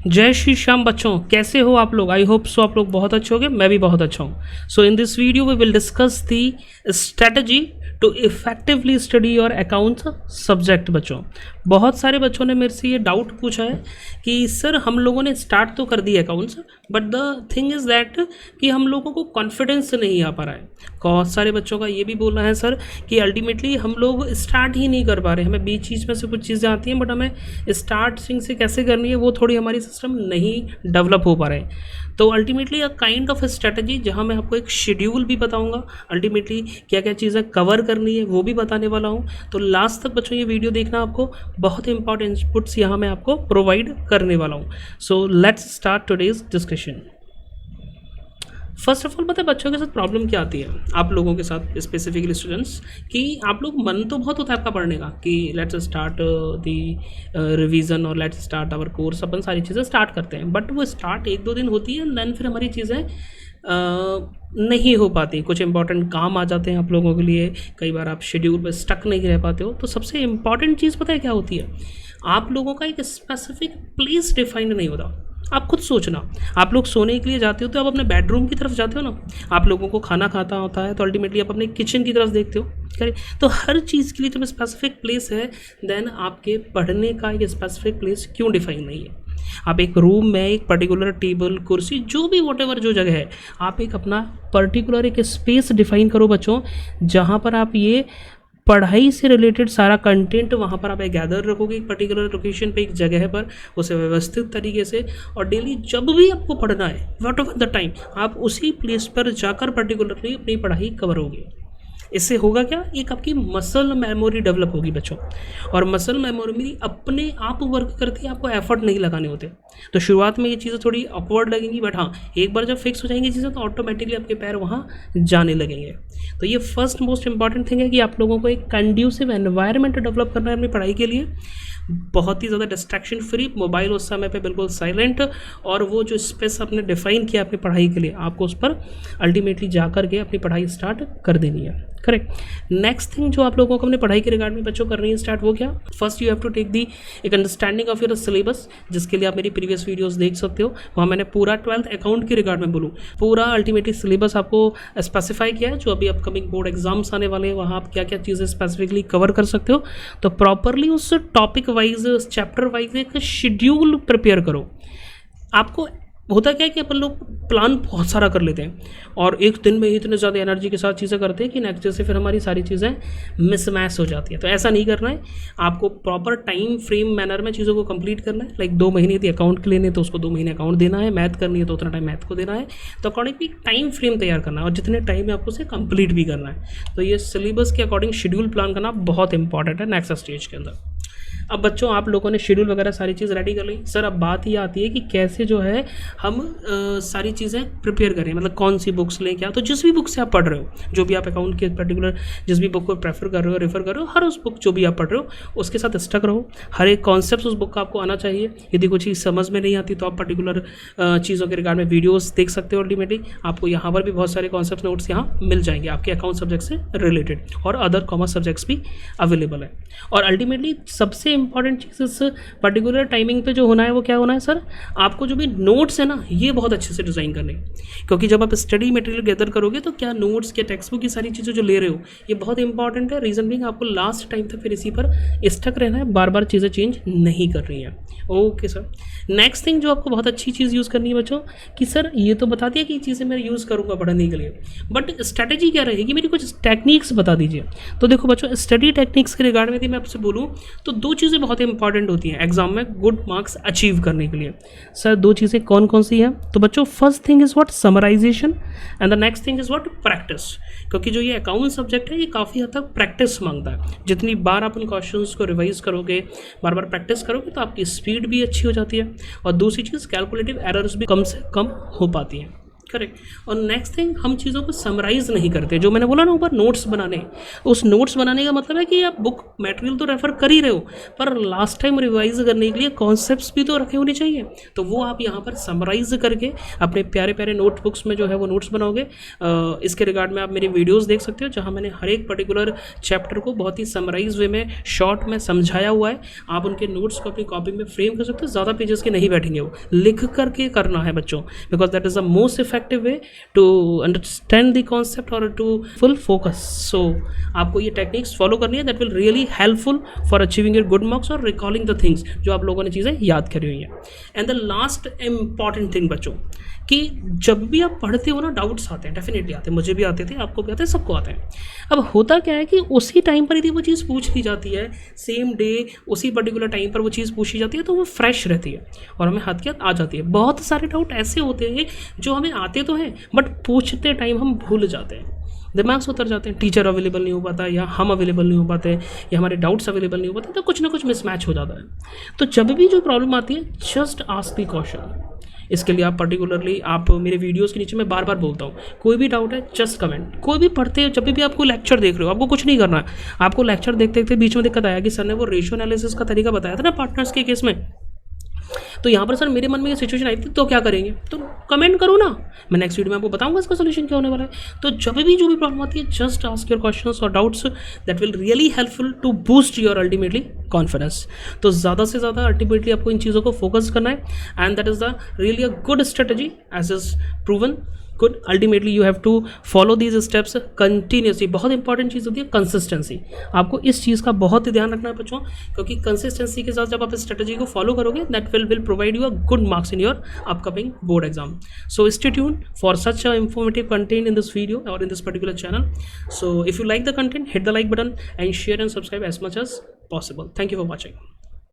जय श्री श्याम बच्चों, कैसे हो आप लोग। आई होप सो आप लोग बहुत अच्छे होंगे, मैं भी बहुत अच्छा हूँ। So in this video we will discuss the strategy to effectively study your accounts subject. बच्चों, बहुत सारे बच्चों ने मेरे से ये डाउट पूछा है कि सर हम लोगों ने स्टार्ट तो कर दिया accounts, but the thing is that कि हम लोगों को कॉन्फिडेंस नहीं आ पा रहा है। बहुत सारे बच्चों का ये भी बोलना है सर कि अल्टीमेटली हम लोग स्टार्ट ही नहीं कर पा रहे, हमें बीच चीज़ में से कुछ चीज़ें आती हैं बट हमें स्टार्टिंग से कैसे करनी है वो थोड़ी हमारी सिस्टम नहीं डेवलप हो पा रहे हैं। तो ultimately a kind of strategy जहाँ मैं आपको एक शेड्यूल भी बताऊंगा, अल्टीमेटली क्या क्या चीज़ें कवर करनी है वो भी बताने वाला हूँ। तो लास्ट तक बच्चों ये वीडियो देखना, आपको बहुत इंपॉर्टेंट इनपुट्स यहाँ मैं आपको प्रोवाइड करने वाला हूँ। So let's start today's discussion. First of all, पता है बच्चों के साथ प्रॉब्लम क्या आती है आप लोगों के साथ, स्पेसिफिकली स्टूडेंट्स, कि आप लोग मन तो बहुत होता है आपका पढ़ने का कि लेट्स स्टार्ट दी रिवीजन और लेट्स स्टार्ट आवर कोर्स, अपन सारी चीज़ें स्टार्ट करते हैं, बट वो स्टार्ट एक दो दिन होती है देन फिर हमारी चीज़ें नहीं हो पाती। कुछ इंपॉर्टेंट काम आ जाते हैं आप लोगों के लिए, कई बार आप शेड्यूल पर स्टक नहीं रह पाते हो। तो सबसे इंपॉर्टेंट चीज़ पता है क्या होती है, आप लोगों का एक स्पेसिफिक प्लेस डिफाइंड नहीं होता। आप खुद सोचना, आप लोग सोने के लिए जाते हो तो आप अपने बेडरूम की तरफ जाते हो ना, आप लोगों को खाना खाता होता है तो अल्टीमेटली आप अपने किचन की तरफ देखते हो, करेक्ट। तो हर चीज़ के लिए जब स्पेसिफिक प्लेस है देन आपके पढ़ने का एक स्पेसिफिक प्लेस क्यों डिफाइन नहीं है। आप एक रूम में एक पर्टिकुलर टेबल कुर्सी जो भी वॉटेवर जो जगह है, आप एक अपना पर्टिकुलर एक स्पेस डिफाइन करो बच्चों, जहाँ पर आप ये पढ़ाई से रिलेटेड सारा कंटेंट वहाँ पर आप गैदर रखोगे एक पर्टिकुलर लोकेशन पे, एक जगह पर, उसे व्यवस्थित तरीके से। और डेली जब भी आपको पढ़ना है, व्हाट एवर द टाइम, आप उसी प्लेस पर जाकर पर्टिकुलरली अपनी पढ़ाई कवर होगी। इससे होगा क्या, एक आपकी मसल मेमोरी डेवलप होगी बच्चों, और मसल मेमोरी अपने आप वर्क करती है, आपको एफर्ट नहीं लगाने होते। तो शुरुआत में ये चीज़ें थोड़ी ऑकवर्ड लगेंगी, बट हाँ एक बार जब फिक्स हो जाएंगी चीज़ें तो ऑटोमेटिकली आपके पैर वहाँ जाने लगेंगे। तो ये फर्स्ट मोस्ट इंपॉर्टेंट थिंग है कि आप लोगों को एक कंड्यूसिव एनवायरनमेंट डेवलप करना है अपनी पढ़ाई के लिए, बहुत ही ज़्यादा डिस्ट्रैक्शन फ्री, मोबाइल उस समय पे बिल्कुल साइलेंट, और वो जो स्पेस आपने डिफाइन किया अपनी पढ़ाई के लिए, आपको उस पर अल्टीमेटली जा कर के अपनी पढ़ाई स्टार्ट कर देनी है, करेक्ट। नेक्स्ट थिंग जो आप लोगों को अपनी पढ़ाई के रिगार्ड में बच्चों करनी है स्टार्ट, वो क्या, first you have to take the एक अंडरस्टैंडिंग ऑफ योर सिलेबस, जिसके लिए आप मेरी प्रीवियस वीडियोस देख सकते हो। वहाँ मैंने पूरा 12th अकाउंट के रिगार्ड में बोलूँ, पूरा अल्टीमेटली सिलेबस आपको स्पेसिफाई किया है, जो अभी अपकमिंग बोर्ड एग्जाम्स आने वाले हैं, वहाँ आप क्या क्या चीज़ें स्पेसिफिकली कवर कर सकते हो। तो प्रॉपरली उस टॉपिक वाइज, चैप्टर वाइज एक शेड्यूल प्रिपेयर करो। आपको होता क्या है कि अपन लोग प्लान बहुत सारा कर लेते हैं और एक दिन में ही इतने ज़्यादा एनर्जी के साथ चीज़ें करते हैं कि नेक्स्ट डे से फिर हमारी सारी चीज़ें मिसमैच हो जाती है। तो ऐसा नहीं करना है, आपको प्रॉपर टाइम फ्रेम मैनर में चीज़ों को कंप्लीट करना है। लाइक 2 महीने यदि अकाउंट के लेने तो उसको 2 महीने अकाउंट देना है, मैथ करनी है तो उतना टाइम मैथ को देना है। तो अकॉर्डिंगली टाइम फ्रेम तैयार करना है और जितने टाइम में आपको उसे कंप्लीट भी करना है। तो ये सिलेबस के अकॉर्डिंग शेड्यूल प्लान करना बहुत इंपॉर्टेंट है नेक्स्ट स्टेज के अंदर। अब बच्चों आप लोगों ने शेड्यूल वगैरह सारी चीज़ रेडी कर ली, सर अब बात ये आती है कि कैसे जो है हम सारी चीज़ें प्रिपेयर करें, मतलब कौन सी बुक्स लें क्या। तो जिस भी बुक से आप पढ़ रहे हो, जो भी आप अकाउंट के पर्टिकुलर जिस भी बुक को प्रेफर कर रहे हो, रेफर कर रहे हो, हर उस बुक जो भी आप पढ़ रहे हो उसके साथ स्टक रहो। हर एक कॉन्सेप्ट उस बुक का आपको आना चाहिए। यदि कोई चीज़ समझ में नहीं आती तो आप पर्टिकुलर चीज़ों के रिगार्ड में वीडियोज़ देख सकते हो। अल्टीमेटली आपको यहाँ पर भी बहुत सारे कॉन्सेप्ट नोट्स यहाँ मिल जाएंगे आपके अकाउंट सब्जेक्ट से रिलेटेड, और अदर कॉमर्स सब्जेक्ट्स भी अवेलेबल है। और अल्टीमेटली सबसे इंपॉर्टेंट चीज़ पर्टिकुलर टाइमिंग पे जो होना है वो क्या होना है सर, आपको जो भी नोट्स है ना ये बहुत अच्छे से डिज़ाइन करने, क्योंकि जब आप स्टडी मटेरियल गैदर करोगे तो क्या नोट्स क्या टेक्स्ट बुक की सारी चीज़ें जो ले रहे हो ये बहुत इंपॉर्टेंट है। रीज़न बिंग आपको लास्ट टाइम तक फिर इसी पर स्टक रहना है, बार बार चीज़ें चेंज नहीं कर रही हैं। ओके सर, नेक्स्ट थिंग जो आपको बहुत अच्छी चीज़ यूज़ करनी है बच्चों, कि सर ये तो बता दिया कि चीज़ें मैं यूज़ करूँगा पढ़ने के लिए, बट स्ट्रैटेजी क्या रहेगी मेरी, कुछ टेक्निक्स बता दीजिए। तो देखो बच्चों, स्टडी टेक्निक्स के रिगार्ड में यदि मैं आपसे बोलूँ तो 2 चीज़ें बहुत इंपॉर्टेंट होती हैं एग्जाम में गुड मार्क्स अचीव करने के लिए। सर 2 चीज़ें कौन कौन सी हैं, तो बच्चों first thing is what, summarisation, and the next thing is what, practice. क्योंकि जो ये अकाउंट सब्जेक्ट है ये काफ़ी हद तक प्रैक्टिस मांगता है। जितनी बार आप उन क्वेश्चंस को रिवाइज करोगे, बार बार प्रैक्टिस करोगे तो आपकी स्पीड भी अच्छी हो जाती है, और दूसरी चीज़ कैलकुलेटिव एरर्स भी कम से कम हो पाती हैं। करेक्ट। और नेक्स्ट थिंग, हम चीज़ों को समराइज़ नहीं करते। जो मैंने बोला ना ऊपर, नोट्स बनाने, उस नोट्स बनाने का मतलब है कि आप बुक मटेरियल तो रेफर कर ही रहे हो, पर लास्ट टाइम रिवाइज करने के लिए कॉन्सेप्ट्स भी तो रखे होने चाहिए। तो वो आप यहाँ पर समराइज करके अपने प्यारे प्यारे नोटबुक्स में जो है वो नोट्स बनाओगे। इसके रिगार्ड में आप मेरी वीडियोज़ देख सकते हो, जहाँ मैंने हर एक पर्टिकुलर चैप्टर को बहुत ही समराइज वे में शॉर्ट में समझाया हुआ है। आप उनके नोट्स को अपनी कॉपी में फ्रेम कर सकते हो। ज़्यादा पेजेस के नहीं बैठेंगे, वो लिख करके करना है बच्चों, because that is the most effective way to understand the concept और टू फुल फोकस। सो आपको ये टेक्निक्स फॉलो करनी है, that will really helpful for achieving your good marks और रिकॉलिंग द थिंग्स जो आप लोगों ने चीज़ें याद करी हुई हैं। And the last important thing बच्चों, कि जब भी आप पढ़ते हो ना, डाउट्स आते हैं, डेफिनेटली आते हैं, मुझे भी आते थे, आपको भी आते हैं, सबको आते हैं। अब होता क्या है कि उसी टाइम पर यदि वो चीज़ पूछ ली जाती है, सेम डे उसी पर्टिकुलर टाइम पर वो चीज़ पूछी जाती है, तो वो फ्रेश रहती है और हमें हाथ के हाथ आ जाती है। बहुत सारे डाउट ऐसे होते हैं जो हमें आते तो हैं, बट पूछते टाइम हम भूल जाते हैं, दिमाग से उतर जाते हैं। टीचर अवेलेबल नहीं हो पाता, या हम अवेलेबल नहीं हो पाते, या हमारे डाउट्स अवेलेबल नहीं हो पाते, तो कुछ ना कुछ मिसमैच हो जाता है। तो जब भी जो प्रॉब्लम आती है, जस्ट आस्क द क्वेश्चन। इसके लिए आप पर्टिकुलरली, आप मेरे वीडियोस के नीचे मैं बार बार बोलता हूँ, कोई भी डाउट है जस्ट कमेंट। कोई भी पढ़ते हो, जब भी आपको लेक्चर देख रहे हो, आपको कुछ नहीं करना है। आपको लेक्चर देखते देखते बीच में दिक्कत आया कि सर ने वो रेशियो एनालिसिस का तरीका बताया था ना पार्टनर्स के केस में, तो यहाँ पर सर मेरे मन में ये सिचुएशन आई थी, तो क्या करेंगे, तो कमेंट करो ना, मैं नेक्स्ट वीडियो में आपको बताऊंगा इसका सोल्यूशन क्या होने वाला है। तो जब भी जो भी प्रॉब्लम आती है, जस्ट आस्क योर क्वेश्चंस और doubts, that will really helpful to boost your ultimately confidence. तो ज़्यादा से ज़्यादा अल्टीमेटली आपको इन चीज़ों को फोकस करना है, and that is the really a good strategy as is proven good. Ultimately you have to follow these steps continuously. बहुत इंपॉर्टेंट चीज़ होती है कंसिस्टेंसी। आपको इस चीज़ का बहुत ही ध्यान रखना है बच्चों, क्योंकि कंसिस्टेंसी के साथ जब आप इस स्ट्रेटजी को फॉलो करोगे, that will provide you a good marks in your upcoming board exam. So stay tuned for such informative content in this video or in this particular channel. So if you like the content, hit the like button and share and subscribe as much as possible. Thank you for watching.